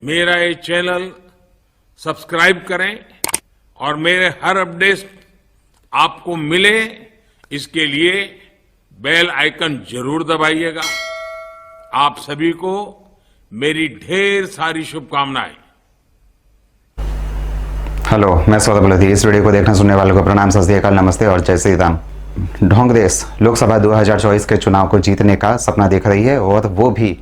मेरा ये channel subscribe करें और मेरे हर अपडेट आपको मिले इसके लिए बेल आइकन जरूर दबाइएगा। आप सभी को मेरी ढेर सारी शुभकामनाएं। हेलो, मैं सौरभ लोधी। इस वीडियो को देखने सुनने वालों को प्रणाम, सत श्री अकाल, नमस्ते और जय श्री राम। ढोंग देश लोकसभा 2024 के चुनाव को जीतने का सपना देख रही है और वो भी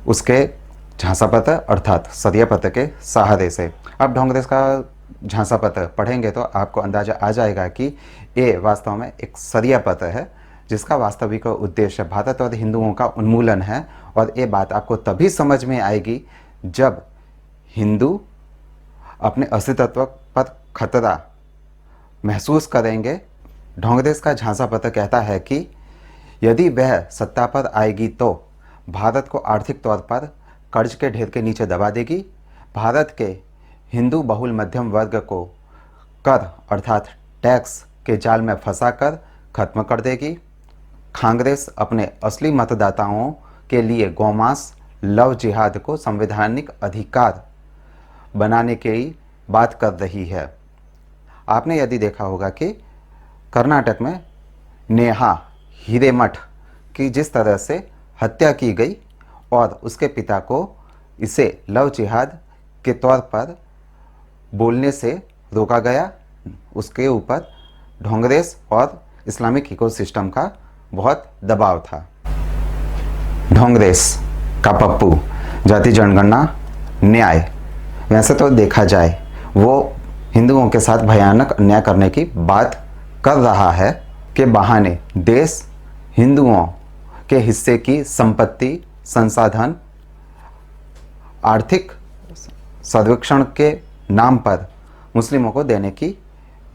उसके झांसापत अर्थात सदियापत के सहारे से। अब ढोंग देश का झांसापत पढ़ेंगे तो आपको अंदाजा आ जाएगा कि ये वास्तव में एक सदियापत है जिसका वास्तविक उद्देश्य भारत और हिंदुओं का उन्मूलन है। और ये बात आपको तभी समझ में आएगी जब हिंदू अपने अस्तित्व पर खतरा महसूस करेंगे। ढोंग देश का झांसापत कहता है कि यदि वह सत्ता पर आएगी तो भारत को आर्थिक तौर पर कर्ज के ढेर के नीचे दबा देगी, भारत के हिंदू बहुल मध्यम वर्ग को कर अर्थात टैक्स के जाल में फंसाकर खत्म कर देगी। कांग्रेस अपने असली मतदाताओं के लिए गौमांस लव जिहाद को संवैधानिक अधिकार बनाने की बात कर रही है। आपने यदि देखा होगा कि कर्नाटक में नेहा हिरेमठ की जिस तरह से हत्या की गई और उसके पिता को इसे लव जिहाद के तौर पर बोलने से रोका गया, उसके ऊपर ढोंग देश और इस्लामिक इकोसिस्टम का बहुत दबाव था। ढोंग देश का पप्पू जाति जनगणना न्याय, वैसे तो देखा जाए वो हिंदुओं के साथ भयानक अन्याय करने की बात कर रहा है के बहाने देश हिंदुओं के हिस्से की संपत्ति, संसाधन, आर्थिक सर्वेक्षण के नाम पर मुस्लिमों को देने की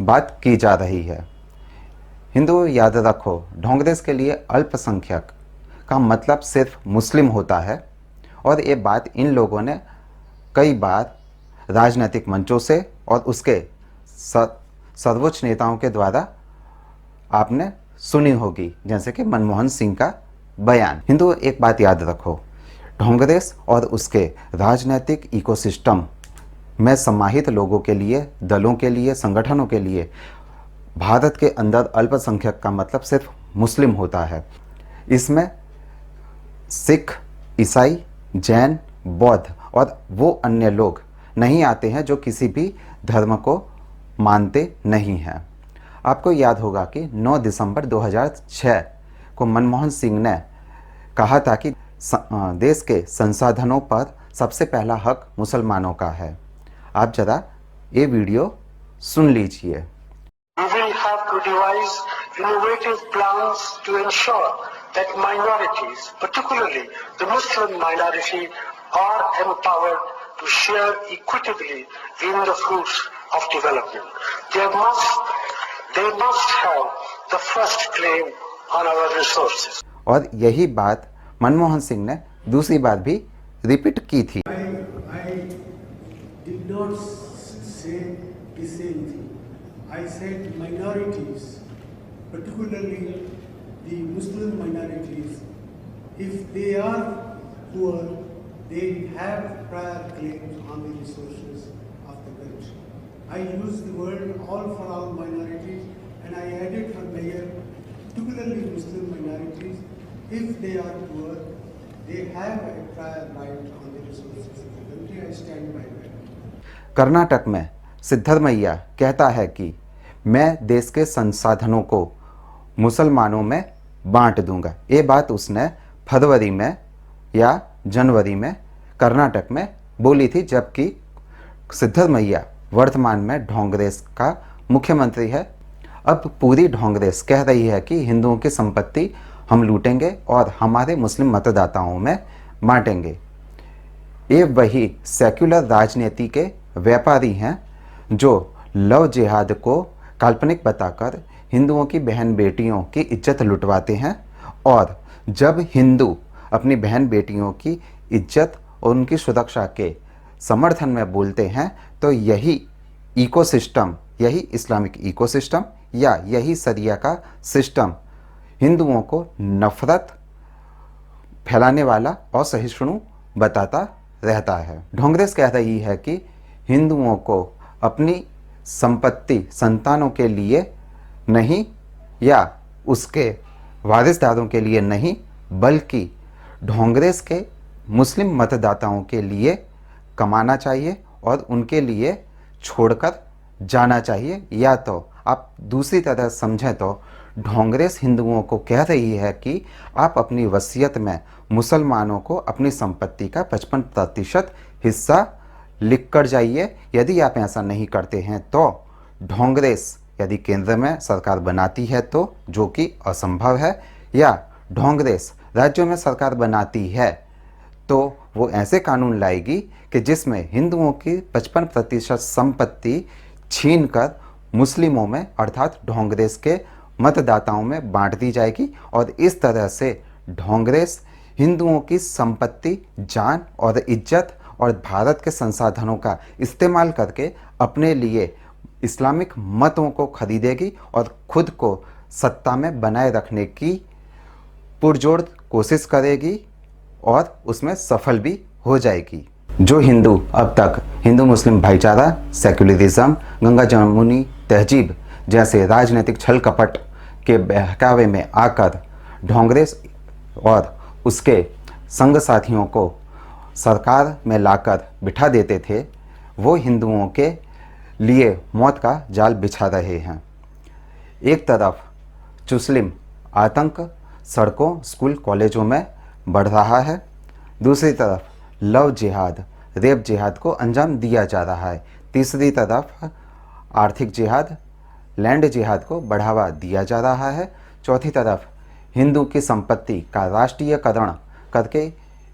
बात की जा रही है। हिंदू याद रखो, ढोंग देश के लिए अल्पसंख्यक का मतलब सिर्फ मुस्लिम होता है और ये बात इन लोगों ने कई बार राजनीतिक मंचों से और उसके सर्वोच्च नेताओं के द्वारा आपने सुनी होगी, जैसे कि मनमोहन सिंह का बयान। हिंदू एक बात याद रखो, ढोंग देश और उसके राजनीतिक इकोसिस्टम में समाहित लोगों के लिए, दलों के लिए, संगठनों के लिए भारत के अंदर अल्पसंख्यक का मतलब सिर्फ मुस्लिम होता है। इसमें सिख, ईसाई, जैन, बौद्ध और वो अन्य लोग नहीं आते हैं जो किसी भी धर्म को मानते नहीं हैं। आपको याद होगा कि 9 दिसंबर 2006 को मनमोहन सिंह ने कहा था कि देश के संसाधनों पर सबसे पहला हक मुसलमानों का है। आप जरा ये वीडियो सुन लीजिए। We will have to devise innovative plans to ensure that minorities, particularly the Muslim minority, are empowered to share equitably in the fruits of development. They must have the first claim on our resources. और यही बात मनमोहन सिंह ने दूसरी बार भी repeat की थी। I did not say the same thing. I said minorities, particularly the Muslim minorities, if they are poor, they have prior claims on the resources of the country. I used the word all for all minorities and I added for mayor, particularly Muslim minorities, if they are poor, they have a prior right on the resources of the country. I stand by that. Karnataka में सिद्धरमैया कहता है कि मैं देश के संसाधनों को मुसलमानों में बांट दूंगा। ये बात उसने फरवरी में या जनवरी में कर्नाटक में बोली थी, जबकि सिद्धरमैया वर्तमान में ढोंग देश का मुख्यमंत्री है। अब पूरी ढोंग देश कह रही है कि हिंदुओं की संपत्ति हम लूटेंगे और हमारे मुस्लिम मतदाताओं में बांटेंगे। ये वही सेक्युलर राजनीति के व्यापारी हैं जो लव जिहाद को काल्पनिक बताकर हिंदुओं की बहन बेटियों की इज्जत लुटवाते हैं। और जब हिंदू अपनी बहन बेटियों की इज्जत और उनकी सुरक्षा के समर्थन में बोलते हैं तो यही इकोसिस्टम, यही इस्लामिक इकोसिस्टम या यही शरिया का सिस्टम हिंदुओं को नफरत फैलाने वाला और सहिष्णु बताता रहता है। ढोंगरेस कह रही है कि हिंदुओं को अपनी संपत्ति संतानों के लिए नहीं या उसके वारिसदारों के लिए नहीं, बल्कि ढोंगरेस के मुस्लिम मतदाताओं के लिए कमाना चाहिए और उनके लिए छोड़कर जाना चाहिए। या तो आप दूसरी तरह समझें तो ढोंगरेस हिंदुओं को कह रही है कि आप अपनी वसीयत में मुसलमानों को अपनी संपत्ति का 55% हिस्सा लिख कर जाइए। यदि आप ऐसा नहीं करते हैं तो ढोंगरेस यदि केंद्र में सरकार बनाती है तो, जो कि असंभव है, या ढोंगरेस राज्यों में सरकार बनाती है तो वो ऐसे कानून लाएगी कि जिसमें हिंदुओं की 55% संपत्ति छीनकर मुस्लिमों में अर्थात ढोंगरेस के मतदाताओं में बांट दी जाएगी और इस तरह से ढोंगरेस हिंदुओं की संपत्ति, जान और इज्जत और भारत के संसाधनों का इस्तेमाल करके अपने लिए इस्लामिक मतों को खरीदेगी और खुद को सत्ता में बनाए रखने की पुरजोर कोशिश करेगी और उसमें सफल भी हो जाएगी। जो हिंदू अब तक हिंदू मुस्लिम भाईचारा, सेक्युलरिज्म, गंगा जमुनी तहजीब जैसे राजनीतिक छल कपट के बहकावे में आकर ढोंगरेस और उसके संग साथियों को सरकार में लाकर बिठा देते थे, वो हिंदुओं के लिए मौत का जाल बिछा रहे हैं। एक तरफ मुस्लिम आतंक सड़कों, स्कूल, कॉलेजों में बढ़ रहा है, दूसरी तरफ लव जिहाद, रेप जिहाद को अंजाम दिया जा रहा है, तीसरी तरफ आर्थिक जिहाद, लैंड जिहाद को बढ़ावा दिया जा रहा है, चौथी तरफ हिंदू की संपत्ति का राष्ट्रीयकरण करके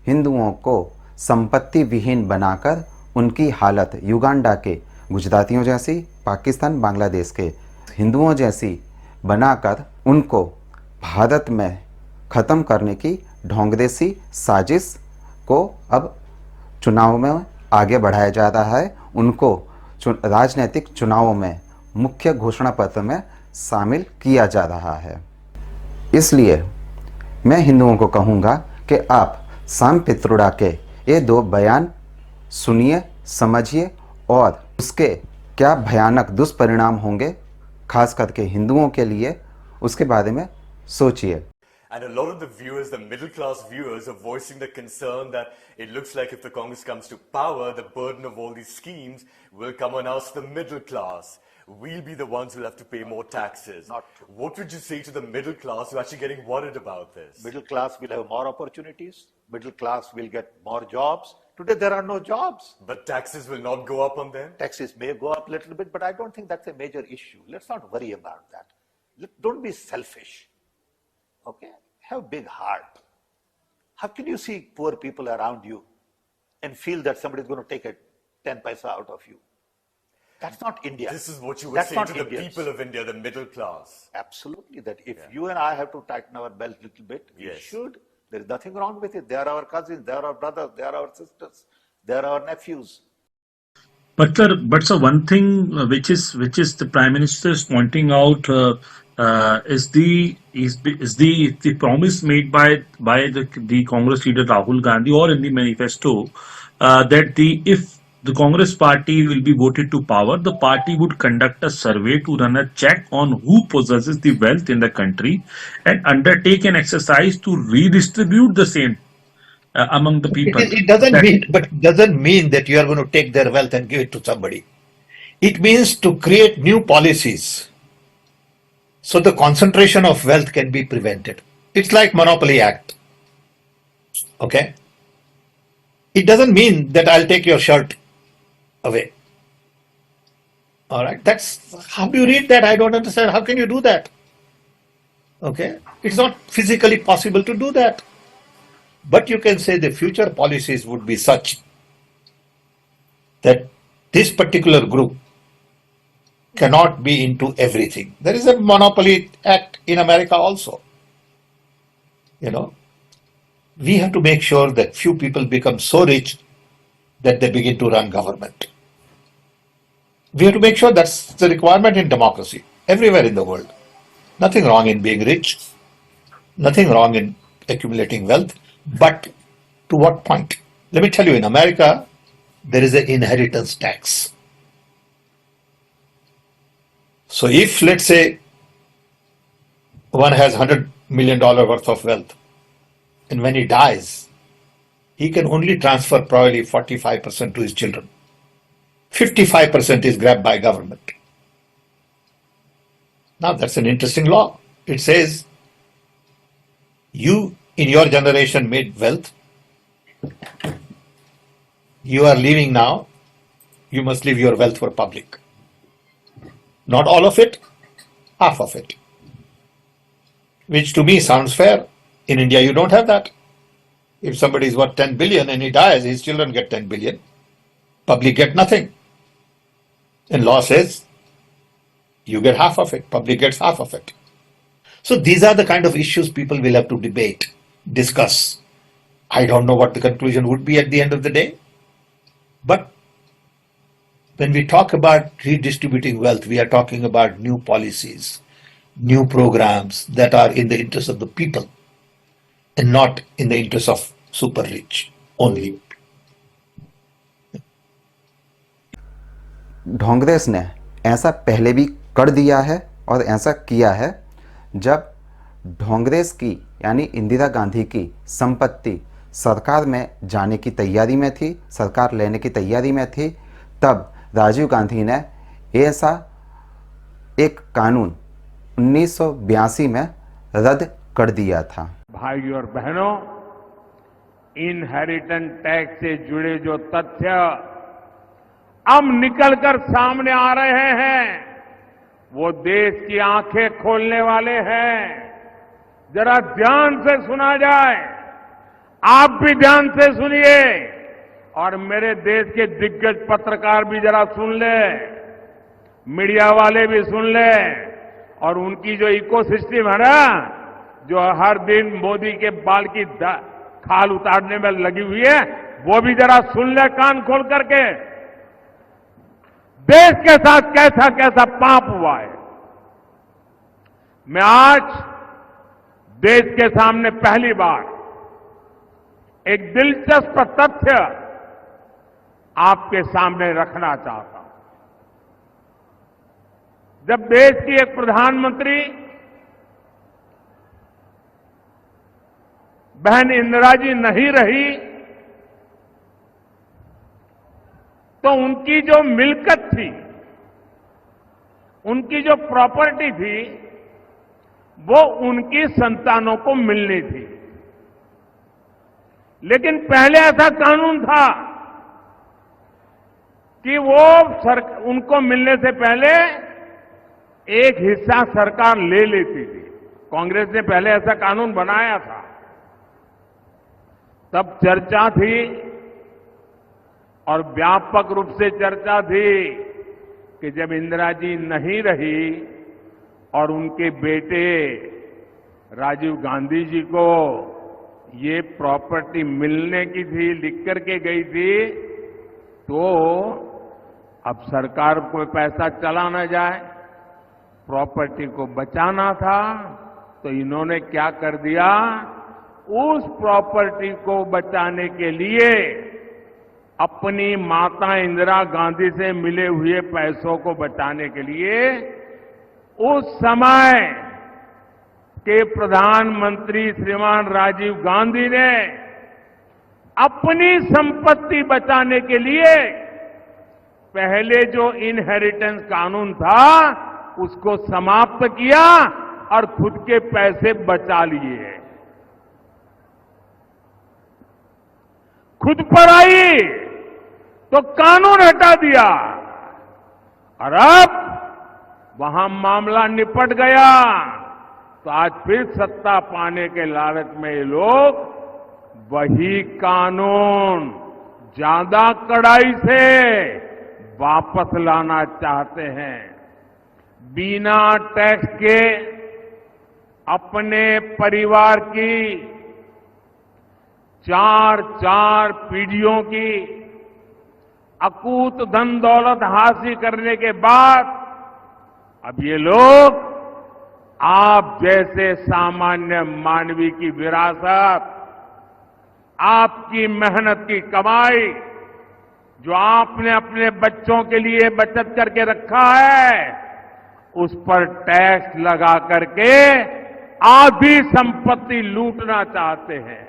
हिंदुओं को संपत्ति विहीन बनाकर उनकी हालत युगांडा के गुजरातियों जैसी, पाकिस्तान, बांग्लादेश के हिंदुओं जैसी बनाकर उनको भारत में ख़त्म करने की ढोंगरेसी साजिश को अब चुनाव में आगे बढ़ाया जा रहा है। उनको राजनीतिक चुनावों में मुख्य घोषणा पत्र में शामिल किया जा रहा है। इसलिए मैं हिंदुओं को कहूँगा कि आप साम पित्रोड़ा के ये दो बयान सुनिए, समझिए और उसके क्या भयानक दुष्परिणाम होंगे खास करके हिंदुओं के लिए, उसके बारे में सोचिए। And a lot of the viewers, the middle class viewers, are voicing the concern that it looks like if the Congress comes to power, the burden of all these schemes will come on us, the middle class. We'll be the ones who'll have to pay more taxes. Not true. What would you say to the middle class who are actually getting worried about this? Middle class will have more opportunities. Middle class will get more jobs. Today there are no jobs. But taxes will not go up on them? Taxes may go up a little bit, but I don't think that's a major issue. Let's not worry about that. Don't be selfish. Okay? Have big heart. How can you see poor people around you and feel that somebody is going to take a 10 paisa out of you? That's not India. This is what you would That's say not to the Indians. people of India, the middle class. Absolutely. That if you and I have to tighten our belt a little bit, we Yes. should. There is nothing wrong with it. They are our cousins, they are our brothers, they are our sisters, they are our nephews. But sir, one thing which is the Prime Minister is pointing out is the promise made by the Congress leader Rahul Gandhi or in the manifesto that if the Congress party will be voted to power, the party would conduct a survey to run a check on who possesses the wealth in the country and undertake an exercise to redistribute the same among the people. It doesn't mean that you are going to take their wealth and give it to somebody. It means to create new policies so the concentration of wealth can be prevented. It's like Monopoly Act. Okay? It doesn't mean that I'll take your shirt away. All right? That's how do you read that? I don't understand. How can you do that? Okay? It's not physically possible to do that. But you can say the future policies would be such that this particular group cannot be into everything. There is a Monopoly Act in America also. You know, we have to make sure that few people become so rich that they begin to run government. We have to make sure that's the requirement in democracy everywhere in the world. Nothing wrong in being rich, nothing wrong in accumulating wealth, but to what point? Let me tell you, in America, there is an inheritance tax. So if, let's say, one has $100 million worth of wealth, and when he dies, he can only transfer probably 45% to his children. 55% is grabbed by government. Now that's an interesting law. It says, you in your generation made wealth, you are leaving now, you must leave your wealth for public. Not all of it, half of it. Which to me sounds fair. In India, you don't have that. If somebody is worth 10 billion and he dies, his children get 10 billion. Public get nothing. And law says, you get half of it, public gets half of it. So these are the kind of issues people will have to debate, discuss. I don't know what the conclusion would be at the end of the day. But when we talk about redistributing wealth, we are talking about new policies, new programs that are in the interest of the people and not in the interest of super rich only. ढोंगदेस ने ऐसा पहले भी कर दिया है और ऐसा किया है जब ढोंगदेस की यानी इंदिरा गांधी की संपत्ति सरकार में जाने की तैयारी में थी, सरकार लेने की तैयारी में थी, तब राजीव गांधी ने ऐसा एक कानून 1982 में रद्द कर दिया था। भाइयों और बहनों, इनहेरिटेंस टैक्स से जुड़े जो तथ्य अब निकलकर सामने आ रहे हैं, वो देश की आंखें खोलने वाले हैं। जरा ध्यान से सुना जाए, आप भी ध्यान से सुनिए और मेरे देश के दिग्गज पत्रकार भी जरा सुन ले, मीडिया वाले भी सुन ले और उनकी जो इकोसिस्टम है ना, जो हर दिन मोदी के बाल की खाल उतारने में लगी हुई है, वो भी जरा सुन ले कान खोल करके। देश के साथ कैसा कैसा पाप हुआ है। मैं आज देश के सामने पहली बार एक दिलचस्प तथ्य आपके सामने रखना चाहता हूं। जब देश की एक प्रधानमंत्री बहन इंदिरा जी नहीं रही, तो उनकी जो मिल्कत थी, उनकी जो प्रॉपर्टी थी, वो उनकी संतानों को मिलनी थी। लेकिन पहले ऐसा कानून था कि वो उनको मिलने से पहले एक हिस्सा सरकार ले लेती थी। कांग्रेस ने पहले ऐसा कानून बनाया था। तब चर्चा थी और व्यापक रूप से चर्चा थी कि जब इंदिरा जी नहीं रही और उनके बेटे राजीव गांधी जी को ये प्रॉपर्टी मिलने की थी, लिख करके गई थी, तो अब सरकार को पैसा चला न जाए, प्रॉपर्टी को बचाना था, तो इन्होंने क्या कर दिया, उस प्रॉपर्टी को बचाने के लिए अपनी माता इंदिरा गांधी से मिले हुए पैसों को बचाने के लिए उस समय के प्रधानमंत्री श्रीमान राजीव गांधी ने अपनी संपत्ति बचाने के लिए पहले जो इनहेरिटेंस कानून था उसको समाप्त किया और खुद के पैसे बचा लिए। खुद पर आई तो कानून हटा दिया और अब वहां मामला निपट गया, तो आज फिर सत्ता पाने के लालच में ये लोग वही कानून ज्यादा कड़ाई से वापस लाना चाहते हैं। बिना टैक्स के अपने परिवार की 4 पीढ़ियों की अकूत धन दौलत हासिल करने के बाद अब ये लोग आप जैसे सामान्य मानवी की विरासत आपकी मेहनत की कमाई जो आपने अपने बच्चों के लिए बचत करके रखा है, उस पर टैक्स लगा करके आधी संपत्ति लूटना चाहते हैं।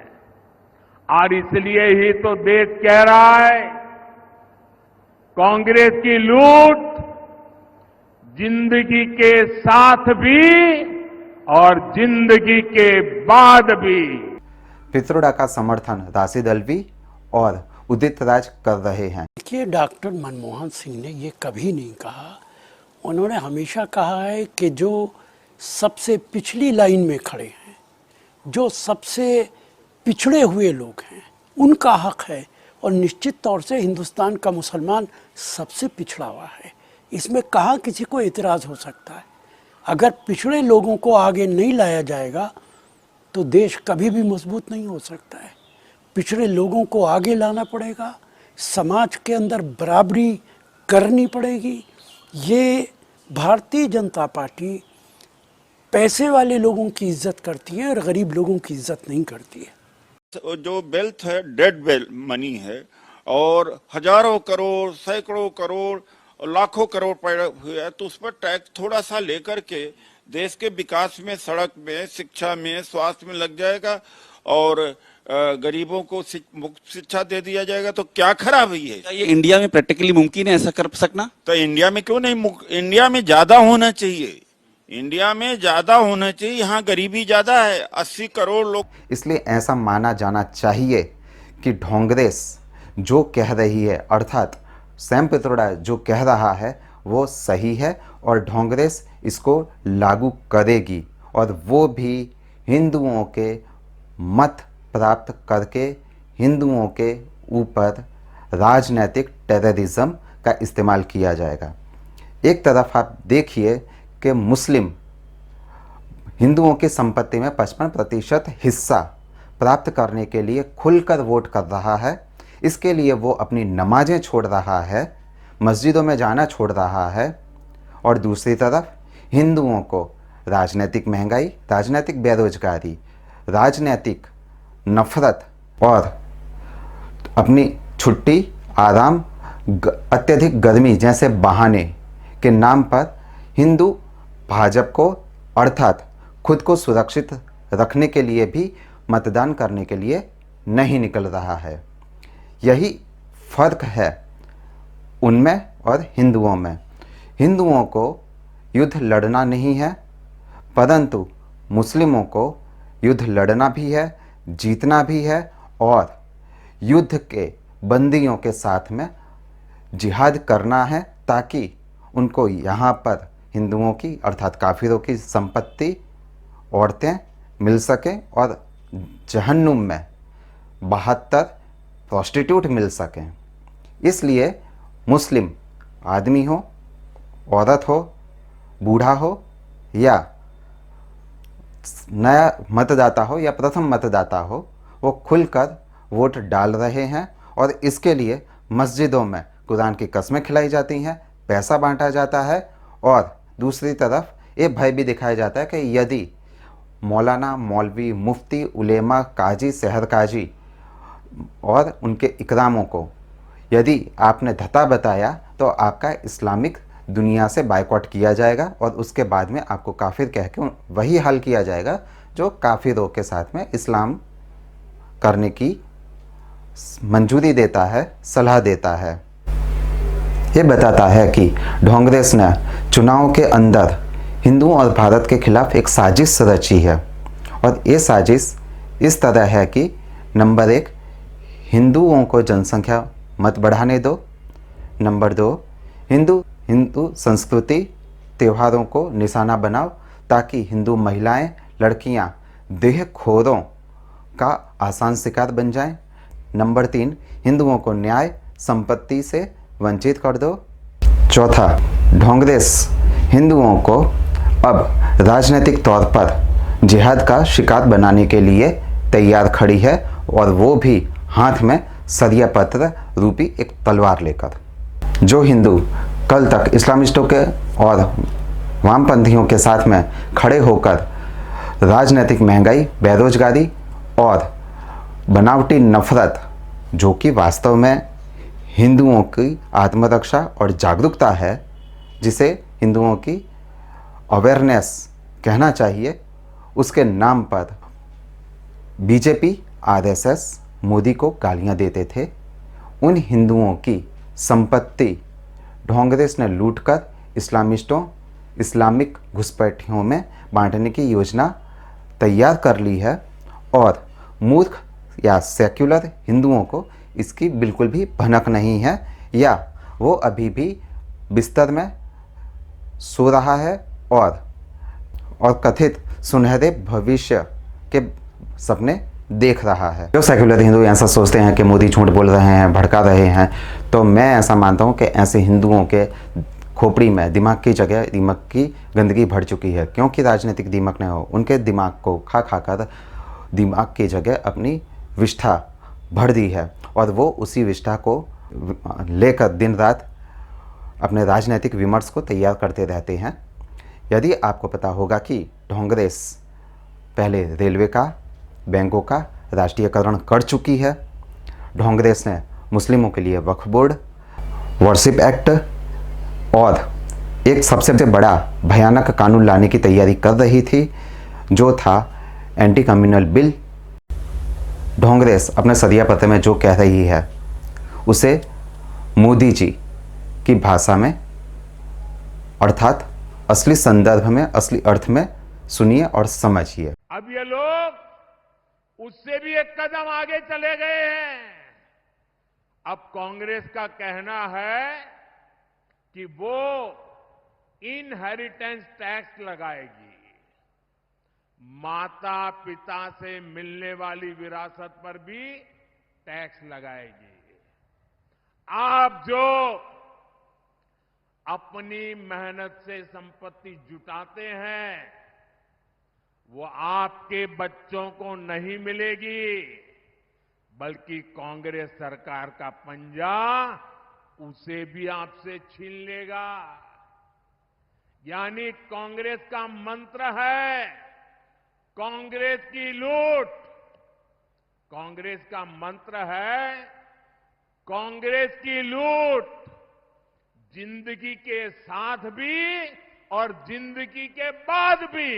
और इसलिए ही तो देश कह रहा है, कांग्रेस की लूट जिंदगी के साथ भी और जिंदगी के बाद भी। पित्रोडा का समर्थन राशिद अल्वी और उदित राज कर रहे हैं। देखिए, डॉक्टर मनमोहन सिंह ने ये कभी नहीं कहा, उन्होंने हमेशा कहा है कि जो सबसे पिछली लाइन में खड़े हैं, जो सबसे पिछड़े हुए लोग हैं, उनका हक है। और निश्चित तौर से हिंदुस्तान का मुसलमान सबसे पिछड़ा हुआ है, इसमें कहाँ किसी को एतराज़ हो सकता है। अगर पिछड़े लोगों को आगे नहीं लाया जाएगा तो देश कभी भी मजबूत नहीं हो सकता है। पिछड़े लोगों को आगे लाना पड़ेगा, समाज के अंदर बराबरी करनी पड़ेगी। ये भारतीय जनता पार्टी पैसे वाले लोगों की इज्जत करती है और गरीब लोगों की इज्जत नहीं करती है। जो वेल्थ है डेड मनी है, और हजारों करोड़, सैकड़ों करोड़, लाखों करोड़ पड़े हुए हैं, तो उस पर टैक्स थोड़ा सा लेकर के देश के विकास में, सड़क में, शिक्षा में, स्वास्थ्य में लग जाएगा और गरीबों को मुफ्त शिक्षा दे दिया जाएगा, तो क्या खराबी है? ये इंडिया में प्रैक्टिकली मुमकिन है ऐसा कर सकना? तो इंडिया में क्यों नहीं? इंडिया में ज्यादा होना चाहिए, इंडिया में ज्यादा होना चाहिए। यहाँ गरीबी ज्यादा है, 80 करोड़ लोग। इसलिए ऐसा माना जाना चाहिए कि कांग्रेस जो कह रही है, अर्थात सैम पित्रोडा जो कह रहा है वो सही है और कांग्रेस इसको लागू करेगी, और वो भी हिंदुओं के मत प्राप्त करके हिंदुओं के ऊपर राजनीतिक टेररिज्म का इस्तेमाल किया जाएगा। एक तरफ आप देखिए कि मुस्लिम हिंदुओं की संपत्ति में 55% हिस्सा प्राप्त करने के लिए खुलकर वोट कर रहा है। इसके लिए वो अपनी नमाजें छोड़ रहा है, मस्जिदों में जाना छोड़ रहा है, और दूसरी तरफ हिंदुओं को राजनीतिक महंगाई, राजनीतिक बेरोजगारी, राजनीतिक नफरत और अपनी छुट्टी, आराम, अत्यधिक गर्मी जैसे बहाने के नाम पर हिंदू भाजपा को, अर्थात खुद को सुरक्षित रखने के लिए भी मतदान करने के लिए नहीं निकल रहा है। यही फर्क है उनमें और हिंदुओं में। हिंदुओं को युद्ध लड़ना नहीं है, परंतु मुस्लिमों को युद्ध लड़ना भी है, जीतना भी है, और युद्ध के बंदियों के साथ में जिहाद करना है, ताकि उनको यहाँ पर हिंदुओं की अर्थात काफिरों की संपत्ति, औरतें मिल सकें और जहन्नुम में 72 प्रोस्टिट्यूट मिल सकें। इसलिए मुस्लिम आदमी हो, औरत हो, बूढ़ा हो या नया मतदाता हो या प्रथम मतदाता हो, वो खुलकर वोट डाल रहे हैं। और इसके लिए मस्जिदों में कुरान की कस्में खिलाई जाती हैं, पैसा बांटा जाता है, और दूसरी तरफ ये भय भी दिखाया जाता है कि यदि मौलाना, मौलवी, मुफ्ती, उलेमा, काजी, शहर काजी और उनके इकरामों को यदि आपने धता बताया तो आपका इस्लामिक दुनिया से बायकॉट किया जाएगा, और उसके बाद में आपको काफिर कह के वही हाल किया जाएगा जो काफिरों के साथ में इस्लाम करने की मंजूरी देता है, सलाह देता है। ये बताता है कि कांग्रेस ने चुनाव के अंदर हिंदुओं और भारत के खिलाफ एक साजिश रची है, और ये साजिश इस तरह है कि नंबर 1, हिंदुओं को जनसंख्या मत बढ़ाने दो। नंबर 2, हिंदू संस्कृति त्योहारों को निशाना बनाओ ताकि हिंदू महिलाएं, लड़कियां देहखोरों का आसान शिकार बन जाएं। नंबर 3, हिंदुओं को न्याय संपत्ति से वंचित कर दो। चौथा, कांग्रेस हिंदुओं को अब राजनीतिक तौर पर जिहाद का शिकार बनाने के लिए तैयार खड़ी है, और वो भी हाथ में सरिया पत्र रूपी एक तलवार लेकर। जो हिंदू कल तक इस्लामिस्टों के और वामपंथियों के साथ में खड़े होकर राजनीतिक महंगाई, बेरोजगारी और बनावटी नफरत जो कि वास्तव में हिंदुओं की आत्मरक्षा और जागरूकता है, जिसे हिंदुओं की अवेयरनेस कहना चाहिए, उसके नाम पर बीजेपी आरएसएस मोदी को गालियां देते थे। उन हिंदुओं की संपत्ति कांग्रेस ने लूटकर इस्लामिस्टों, इस्लामिक घुसपैठियों में बांटने की योजना तैयार कर ली है और मूर्ख या सेक्युलर हिंदुओं को इसकी बिल्कुल भी भनक नहीं है, या वो अभी भी बिस्तर में सो रहा है और कथित सुनहरे भविष्य के सपने देख रहा है। जो सेक्युलर हिंदू ऐसा सोचते हैं कि मोदी झूठ बोल रहे हैं, भड़का रहे हैं, तो मैं ऐसा मानता हूं कि ऐसे हिंदुओं के खोपड़ी में दिमाग की जगह दिमाग की गंदगी भर चुकी है, क्योंकि राजनीतिक दिमाग न हो, उनके दिमाग को खा कर दिमाग की जगह अपनी विष्ठा भर दी है और वो उसी विष्ठा को लेकर दिन रात अपने राजनीतिक विमर्श को तैयार करते रहते हैं। यदि आपको पता होगा कि कांग्रेस पहले रेलवे का, बैंकों का राष्ट्रीयकरण कर चुकी है, कांग्रेस ने मुस्लिमों के लिए वक्फ बोर्ड, वर्शिप एक्ट और एक सबसे बड़ा भयानक कानून लाने की तैयारी कर रही थी, जो था एंटी कम्युनल बिल। कांग्रेस अपने सदिया पत्र में जो कह रही है उसे मोदी जी की भाषा में अर्थात असली संदर्भ में, असली अर्थ में सुनिए और समझिए। अब ये लोग उससे भी एक कदम आगे चले गए हैं। अब कांग्रेस का कहना है कि वो इनहेरिटेंस टैक्स लगाएगी, माता पिता से मिलने वाली विरासत पर भी टैक्स लगाएगी। आप जो अपनी मेहनत से संपत्ति जुटाते हैं वो आपके बच्चों को नहीं मिलेगी, बल्कि कांग्रेस सरकार का पंजा उसे भी आपसे छीन लेगा। यानी कांग्रेस का मंत्र है कांग्रेस की लूट। कांग्रेस का मंत्र है कांग्रेस की लूट, जिंदगी के साथ भी और जिंदगी के बाद भी।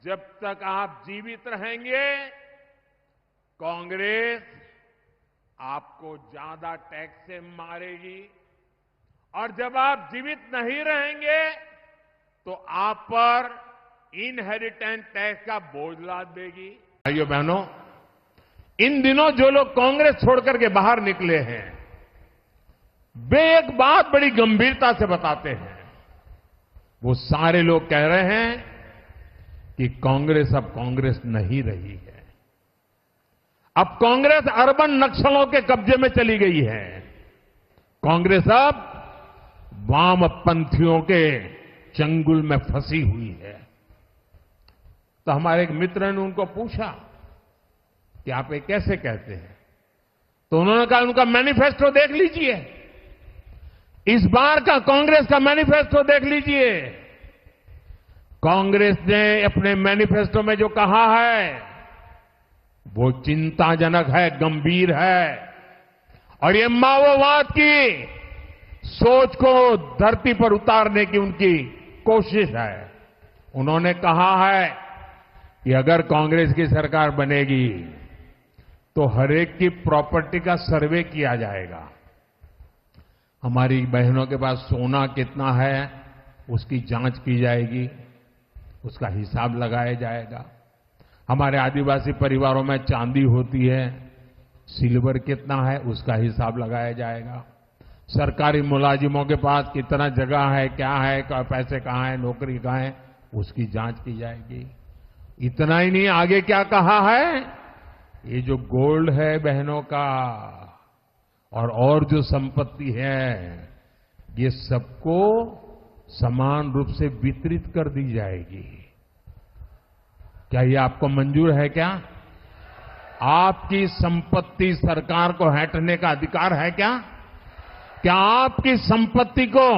जब तक आप जीवित रहेंगे कांग्रेस आपको ज्यादा टैक्स से मारेगी, और जब आप जीवित नहीं रहेंगे तो आप पर इनहेरिटेंस टैक्स का बोझ लाद देगी। भाइयों बहनों, इन दिनों जो लोग कांग्रेस छोड़कर के बाहर निकले हैं वे एक बात बड़ी गंभीरता से बताते हैं। वो सारे लोग कह रहे हैं कि कांग्रेस अब कांग्रेस नहीं रही है, अब कांग्रेस अर्बन नक्सलों के कब्जे में चली गई है, कांग्रेस अब वामपंथियों के चंगुल में फंसी हुई है। तो हमारे एक मित्र ने उनको पूछा कि आप ये कैसे कहते हैं, तो उन्होंने कहा उनका मैनिफेस्टो देख लीजिए, इस बार का कांग्रेस का मैनिफेस्टो देख लीजिए। कांग्रेस ने अपने मैनिफेस्टो में जो कहा है वो चिंताजनक है, गंभीर है, और ये माओवाद की सोच को धरती पर उतारने की उनकी कोशिश है। उन्होंने कहा है कि अगर कांग्रेस की सरकार बनेगी तो हरेक की प्रॉपर्टी का सर्वे किया जाएगा, हमारी बहनों के पास सोना कितना है उसकी जांच की जाएगी, उसका हिसाब लगाया जाएगा, हमारे आदिवासी परिवारों में चांदी होती है, सिल्वर कितना है उसका हिसाब लगाया जाएगा, सरकारी मुलाजिमों के पास कितना जगह है, क्या है, पैसे कहाँ है, नौकरी कहाँ है, उसकी जांच की जाएगी। इतना ही नहीं, आगे क्या कहा है, ये जो गोल्ड है बहनों का और जो संपत्ति है ये सबको समान रूप से वितरित कर दी जाएगी। क्या ये आपको मंजूर है? क्या आपकी संपत्ति सरकार को हड़पने का अधिकार है? क्या आपकी संपत्ति को,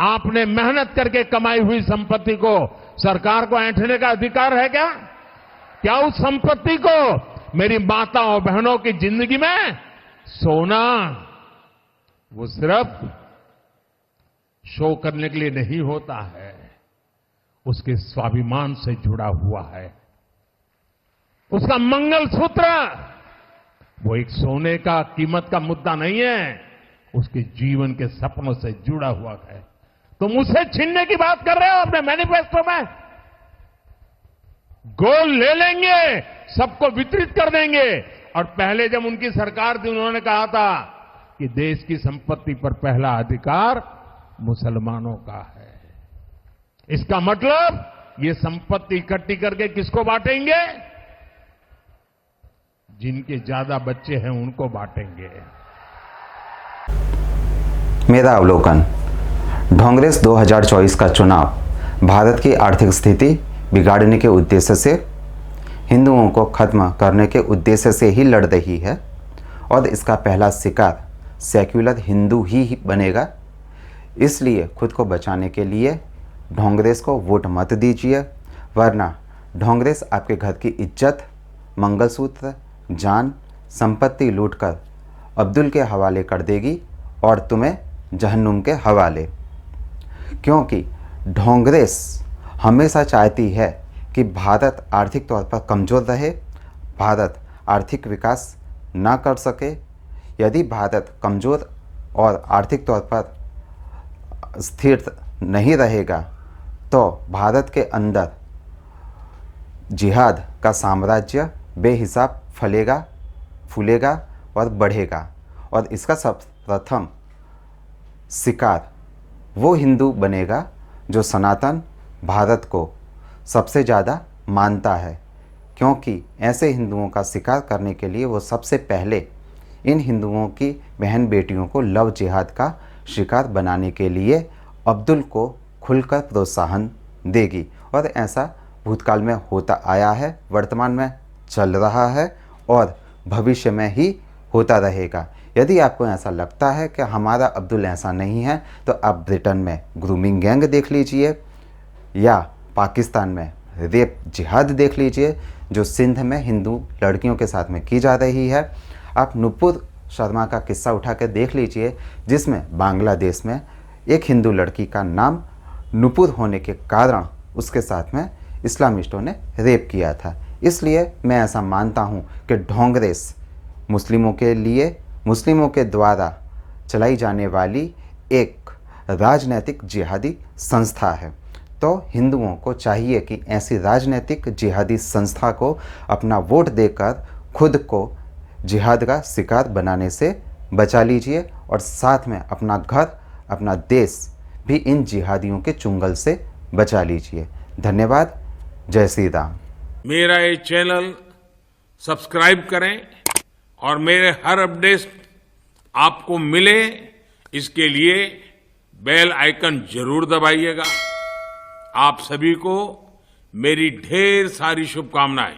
आपने मेहनत करके कमाई हुई संपत्ति को सरकार को ऐंठने का अधिकार है? क्या क्या उस संपत्ति को मेरी माता और बहनों की जिंदगी में सोना वो सिर्फ शो करने के लिए नहीं होता है, उसके स्वाभिमान से जुड़ा हुआ है। उसका मंगलसूत्र वो एक सोने का कीमत का मुद्दा नहीं है, उसके जीवन के सपनों से जुड़ा हुआ है। तुम उसे छीनने की बात कर रहे हो अपने मैनिफेस्टो में। गोल्ड ले लेंगे, सबको वितरित कर देंगे। और पहले जब उनकी सरकार थी उन्होंने कहा था कि देश की संपत्ति पर पहला अधिकार मुसलमानों का है। इसका मतलब ये संपत्ति इकट्ठी करके किसको बांटेंगे? जिनके ज्यादा बच्चे हैं उनको बांटेंगे। मेरा अवलोकन, कांग्रेस 2024 का चुनाव भारत की आर्थिक स्थिति बिगाड़ने के उद्देश्य से, हिंदुओं को खत्म करने के उद्देश्य से ही लड़ रही है और इसका पहला शिकार सेक्युलर हिंदू ही बनेगा। इसलिए खुद को बचाने के लिए कांग्रेस को वोट मत दीजिए, वरना कांग्रेस आपके घर की इज्जत, मंगलसूत्र, जान, संपत्ति लूटकर अब्दुल के हवाले कर देगी और तुम्हें जहन्नुम के हवाले। क्योंकि कांग्रेस हमेशा चाहती है कि भारत आर्थिक तौर पर कमज़ोर रहे, भारत आर्थिक विकास ना कर सके। यदि भारत कमज़ोर और आर्थिक तौर पर स्थिर नहीं रहेगा तो भारत के अंदर जिहाद का साम्राज्य बेहिसाब फलेगा, फूलेगा और बढ़ेगा। और इसका सर्वप्रथम शिकार वो हिंदू बनेगा जो सनातन भारत को सबसे ज़्यादा मानता है, क्योंकि ऐसे हिंदुओं का शिकार करने के लिए वो सबसे पहले इन हिंदुओं की बहन बेटियों को लव जिहाद का शिकार बनाने के लिए अब्दुल को खुलकर प्रोत्साहन देगी। और ऐसा भूतकाल में होता आया है, वर्तमान में चल रहा है और भविष्य में ही होता रहेगा। यदि आपको ऐसा लगता है कि हमारा अब्दुल ऐसा नहीं है तो आप ब्रिटेन में ग्रूमिंग गैंग देख लीजिए या पाकिस्तान में रेप जिहाद देख लीजिए जो सिंध में हिंदू लड़कियों के साथ में की जा रही है। आप नुपुर शर्मा का किस्सा उठा के देख लीजिए जिसमें बांग्लादेश में एक हिंदू लड़की का नाम नुपुर होने के कारण उसके साथ में इस्लामिस्टों ने रेप किया था। इसलिए मैं ऐसा मानता हूँ कि कांग्रेस मुस्लिमों के लिए, मुस्लिमों के द्वारा चलाई जाने वाली एक राजनीतिक जिहादी संस्था है। तो हिंदुओं को चाहिए कि ऐसी राजनीतिक जिहादी संस्था को अपना वोट देकर खुद को जिहाद का शिकार बनाने से बचा लीजिए और साथ में अपना घर, अपना देश भी इन जिहादियों के चुंगल से बचा लीजिए। धन्यवाद। जय श्री राम। मेरा ये चैनल सब्सक्राइब करें और मेरे हर अपडेट आपको मिले इसके लिए बेल आइकन जरूर दबाइएगा। आप सभी को मेरी ढेर सारी शुभकामनाएं।